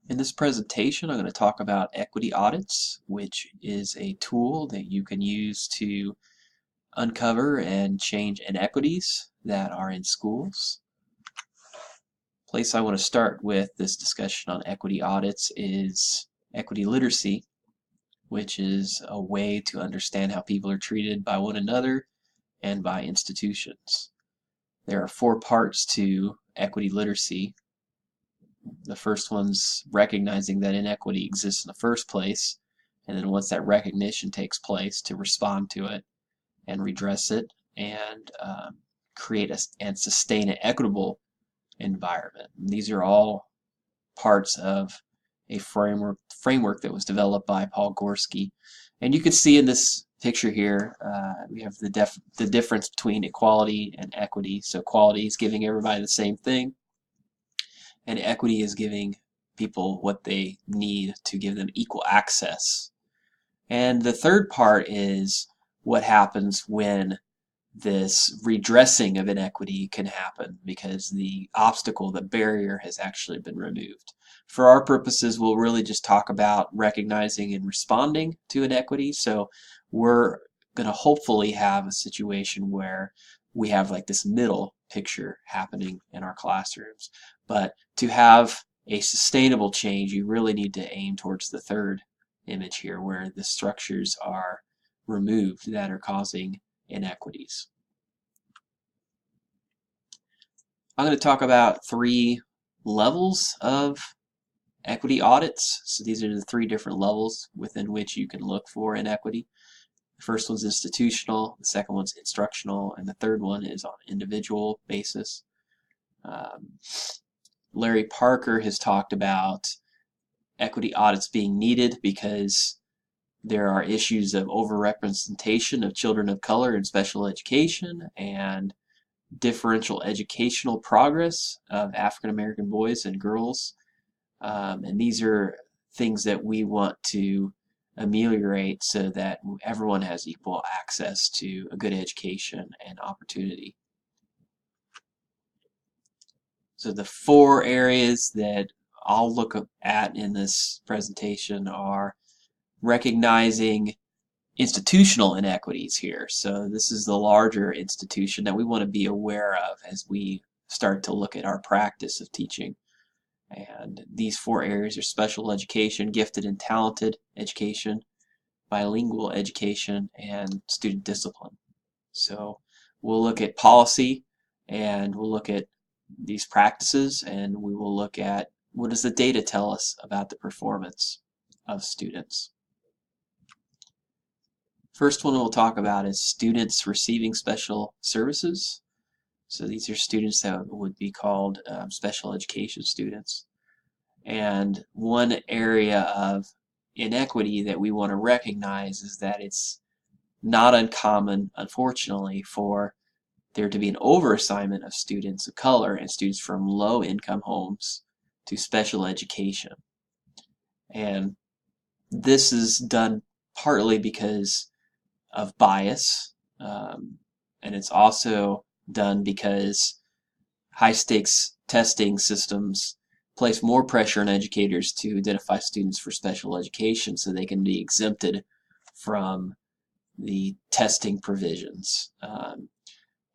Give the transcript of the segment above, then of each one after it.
In this presentation, I'm going to talk about equity audits, which is a tool that you can use to uncover and change inequities that are in schools. The place I want to start with this discussion on equity audits is equity literacy, which is a way to understand how people are treated by one another and by institutions. There are 4 parts to equity literacy. The first one's recognizing that inequity exists in the first place, and then once that recognition takes place, to respond to it and redress it and create and sustain an equitable environment. And these are all parts of a framework that was developed by Paul Gorsk. And you can see in this picture here, we have the difference between equality and equity. So equality is giving everybody the same thing, and equity is giving people what they need to give them equal access. And the third part is what happens when this redressing of inequity can happen because the obstacle, the barrier, has actually been removed. For our purposes, we'll really just talk about recognizing and responding to inequity. So we're going to hopefully have a situation where we have like this middle picture happening in our classrooms. But to have a sustainable change, you really need to aim towards the third image here, where the structures are removed that are causing inequities. I'm going to talk about 3 levels of equity audits. So these are the 3 different levels within which you can look for inequity. The first one's institutional, the second one's instructional, and the third one is on an individual basis. Larry Parker has talked about equity audits being needed because there are issues of overrepresentation of children of color in special education and differential educational progress of African American boys and girls. And these are things that we want to ameliorate so that everyone has equal access to a good education and opportunity. So the 4 areas that I'll look at in this presentation are recognizing institutional inequities here. So this is the larger institution that we want to be aware of as we start to look at our practice of teaching. And these 4 areas are special education, gifted and talented education, bilingual education, and student discipline. So we'll look at policy, and we'll look at these practices, and we will look at what does the data tell us about the performance of students. First one we'll talk about is students receiving special services. So these are students that would be called special education students. And one area of inequity that we want to recognize is that it's not uncommon, unfortunately, for there to be an overassignment of students of color and students from low-income homes to special education. And this is done partly because of bias, and it's also done because high-stakes testing systems place more pressure on educators to identify students for special education so they can be exempted from the testing provisions.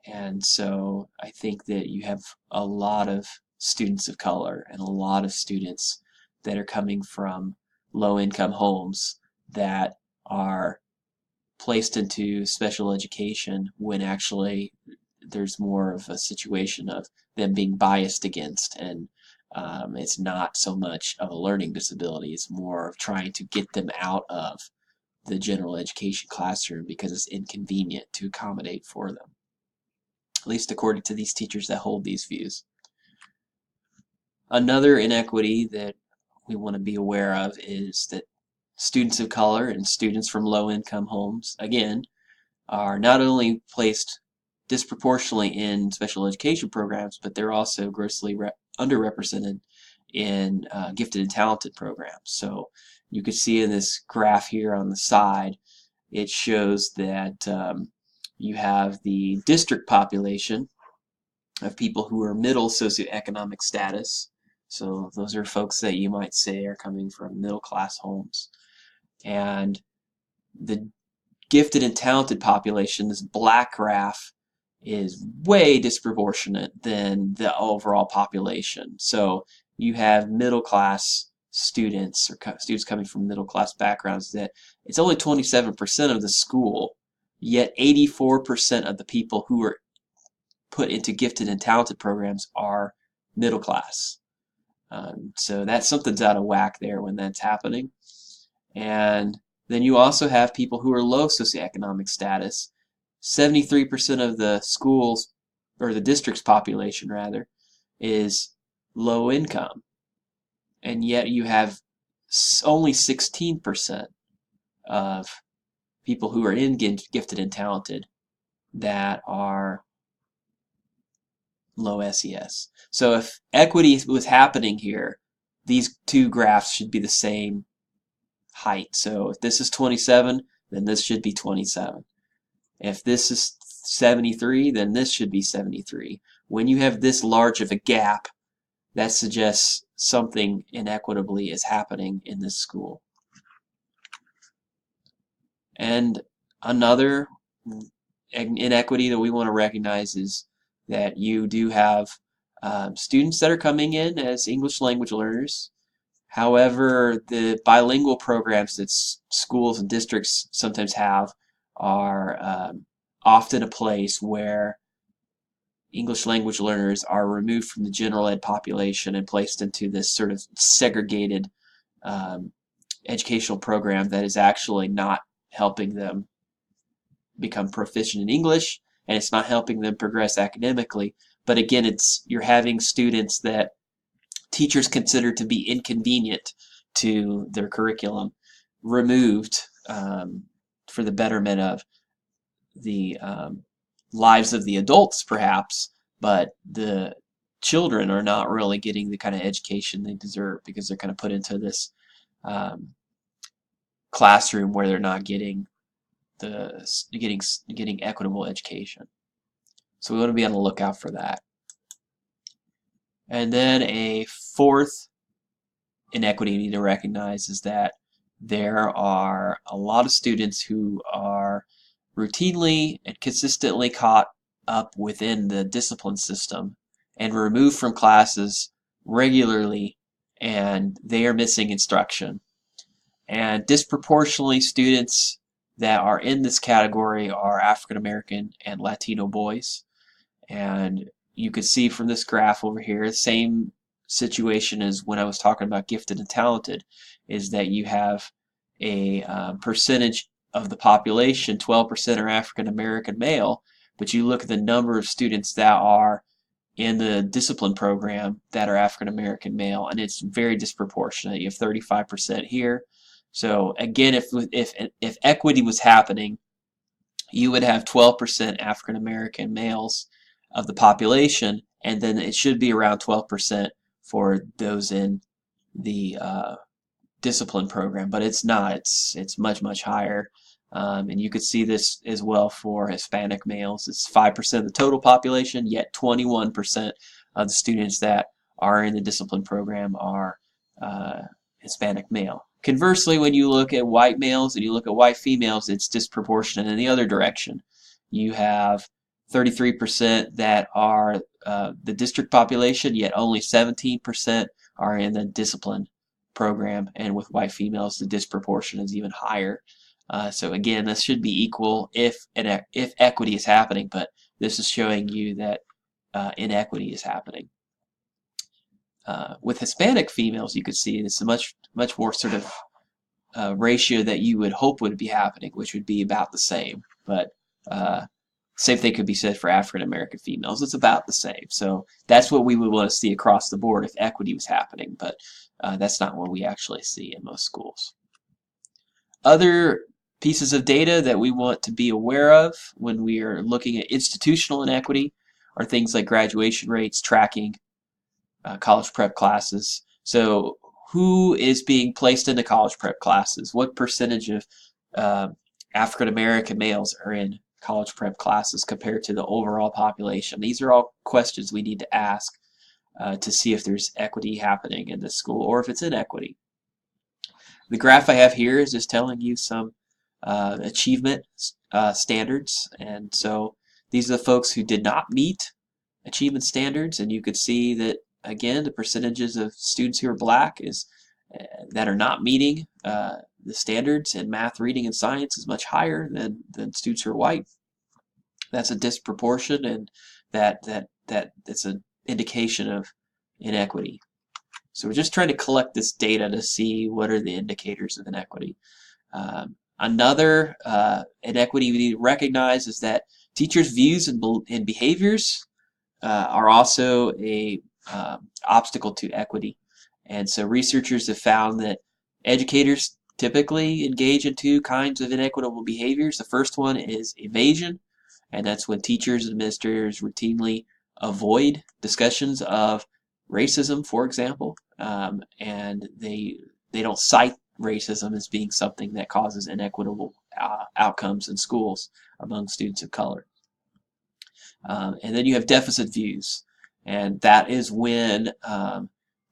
And so I think that you have a lot of students of color and a lot of students that are coming from low-income homes that are placed into special education when actually there's more of a situation of them being biased against, and it's not so much of a learning disability, it's more of trying to get them out of the general education classroom because it's inconvenient to accommodate for them, at least according to these teachers that hold these views. Another inequity that we want to be aware of is that students of color and students from low-income homes, again, are not only placed disproportionately in special education programs, but they're also grossly underrepresented in gifted and talented programs. So you can see in this graph here on the side, it shows that you have the district population of people who are middle socioeconomic status, So those are folks that you might say are coming from middle-class homes. And the gifted and talented population, this black graph, is way disproportionate than the overall population. So you have middle-class students or students coming from middle-class backgrounds that it's only 27% of the school, yet 84% of the people who are put into gifted and talented programs are middle class. So that's something's out of whack there when that's happening. And then you also have people who are low socioeconomic status. 73% of the schools, or the district's population rather, is low income. And yet you have only 16% of people who are in gifted and talented that are low SES. So if equity was happening here, these two graphs should be the same height. So if this is 27, then this should be 27. If this is 73, then this should be 73. When you have this large of a gap, that suggests something inequitably is happening in this school. And another inequity that we want to recognize is that you do have students that are coming in as English language learners. However, the bilingual programs that schools and districts sometimes have are often a place where English language learners are removed from the general ed population and placed into this sort of segregated educational program that is actually not helping them become proficient in English, and it's not helping them progress academically. But again, you're having students that teachers consider to be inconvenient to their curriculum removed for the betterment of the lives of the adults, perhaps, but the children are not really getting the kind of education they deserve because they're kind of put into this classroom where they're not getting getting equitable education. So we want to be on the lookout for that. And then a fourth inequity you need to recognize is that there are a lot of students who are routinely and consistently caught up within the discipline system and removed from classes regularly, and they are missing instruction. And disproportionately, students that are in this category are African American and Latino boys. And you could see from this graph over here, the same situation as when I was talking about gifted and talented, is that you have a percentage of the population, 12% are African American male, but you look at the number of students that are in the discipline program that are African American male, and it's very disproportionate. You have 35% here. So again, if equity was happening, you would have 12% African American males of the population, and then it should be around 12% for those in the discipline program, but it's not. It's much higher, and you could see this as well for Hispanic males. It's 5% of the total population, yet 21% of the students that are in the discipline program are Hispanic male. Conversely, when you look at white males and you look at white females, it's disproportionate in the other direction. You have 33% that are the district population, yet only 17% are in the discipline program, and with white females, the disproportion is even higher. So again, this should be equal if equity is happening, but this is showing you that inequity is happening. With Hispanic females, you could see it's a much more sort of ratio that you would hope would be happening, which would be about the same. But same thing could be said for African American females. It's about the same. So that's what we would want to see across the board if equity was happening, but that's not what we actually see in most schools. Other pieces of data that we want to be aware of when we are looking at institutional inequity are things like graduation rates, tracking, college prep classes. So who is being placed into college prep classes? What percentage of African American males are in college prep classes compared to the overall population? These are all questions we need to ask to see if there's equity happening in the school or if it's inequity. The graph I have here is just telling you some achievement standards, and so these are the folks who did not meet achievement standards, and you could see that again the percentages of students who are black is that are not meeting the standards in math, reading, and science is much higher than students who are white. That's a disproportion, and that's an indication of inequity. So we're just trying to collect this data to see what are the indicators of inequity. Another inequity we need to recognize is that teachers' views and behaviors are also a obstacle to equity. And so researchers have found that educators typically engage in two kinds of inequitable behaviors. The first one is evasion, and that's when teachers and administrators routinely avoid discussions of racism, for example, and they don't cite racism as being something that causes inequitable outcomes in schools among students of color. And then you have deficit views, and that is when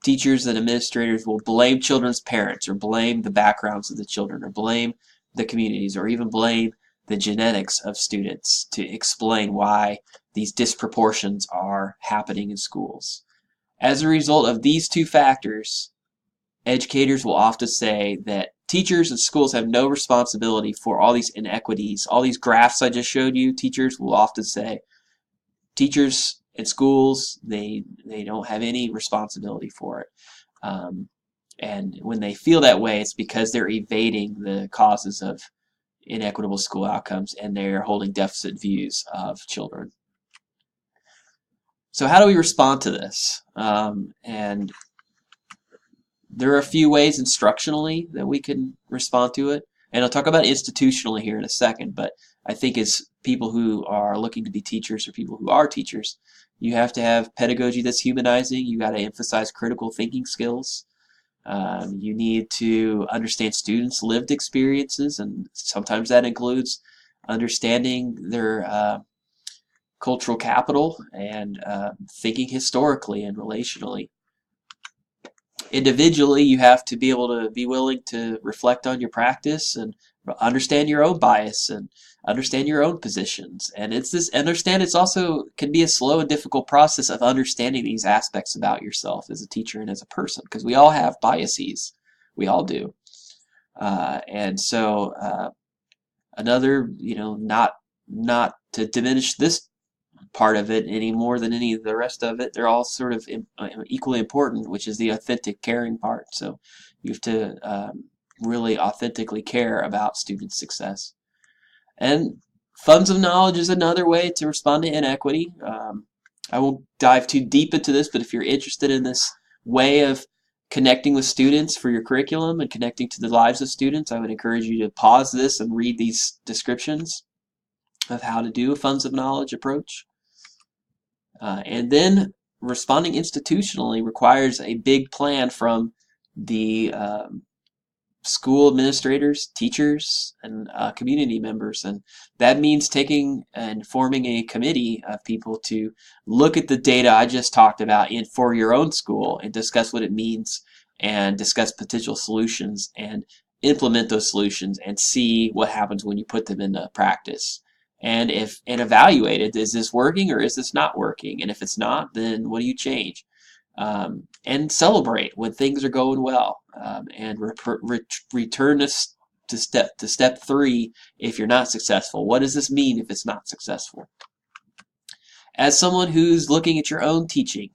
teachers and administrators will blame children's parents or blame the backgrounds of the children or blame the communities or even blame the genetics of students to explain why these disproportions are happening in schools. As a result of these two factors, educators will often say that teachers and schools have no responsibility for all these inequities. All these graphs I just showed you, teachers will often say teachers and schools, they don't have any responsibility for it. And when they feel that way, it's because they're evading the causes of inequitable school outcomes and they're holding deficit views of children. So how do we respond to this? And there are a few ways instructionally that we can respond to it. And I'll talk about institutionally here in a second, but I think as people who are looking to be teachers or people who are teachers, you have to have pedagogy that's humanizing. You got to emphasize critical thinking skills. You need to understand students' lived experiences, and sometimes that includes understanding their cultural capital and thinking historically and relationally. Individually, you have to be able to be willing to reflect on your practice and understand your own bias and understand your own positions. And it's also can be a slow and difficult process of understanding these aspects about yourself as a teacher and as a person, because we all have biases. We all do. And so another, not to diminish this part of it any more than any of the rest of it, they're all sort of equally important, which is the authentic caring part. So you have to really authentically care about student success. And funds of knowledge is another way to respond to inequity. I won't dive too deep into this, but if you're interested in this way of connecting with students for your curriculum and connecting to the lives of students, I would encourage you to pause this and read these descriptions of how to do a funds of knowledge approach. And then responding institutionally requires a big plan from the school administrators, teachers, and community members. And that means taking and forming a committee of people to look at the data I just talked about for your own school and discuss what it means and discuss potential solutions and implement those solutions and see what happens when you put them into practice. And evaluate it. Is this working or is this not working? And if it's not, then what do you change? And celebrate when things are going well. And return to step 3 if you're not successful. What does this mean if it's not successful? As someone who's looking at your own teaching,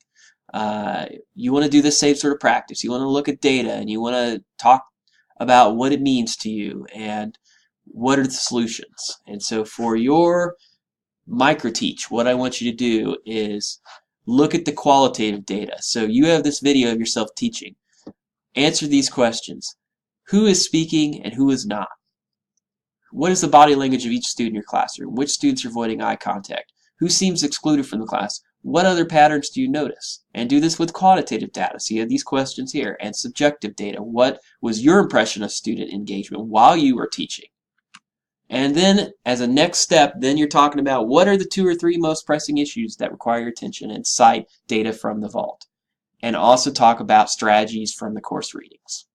you want to do the same sort of practice. You want to look at data and you want to talk about what it means to you and what are the solutions. And so for your micro-teach, what I want you to do is look at the qualitative data. So you have this video of yourself teaching. Answer these questions. Who is speaking and who is not? What is the body language of each student in your classroom? Which students are avoiding eye contact? Who seems excluded from the class? What other patterns do you notice? And do this with quantitative data. So you have these questions here. And subjective data. What was your impression of student engagement while you were teaching? And then as a next step, then you're talking about what are the 2 or 3 most pressing issues that require your attention and cite data from the vault. and also talk about strategies from the course readings.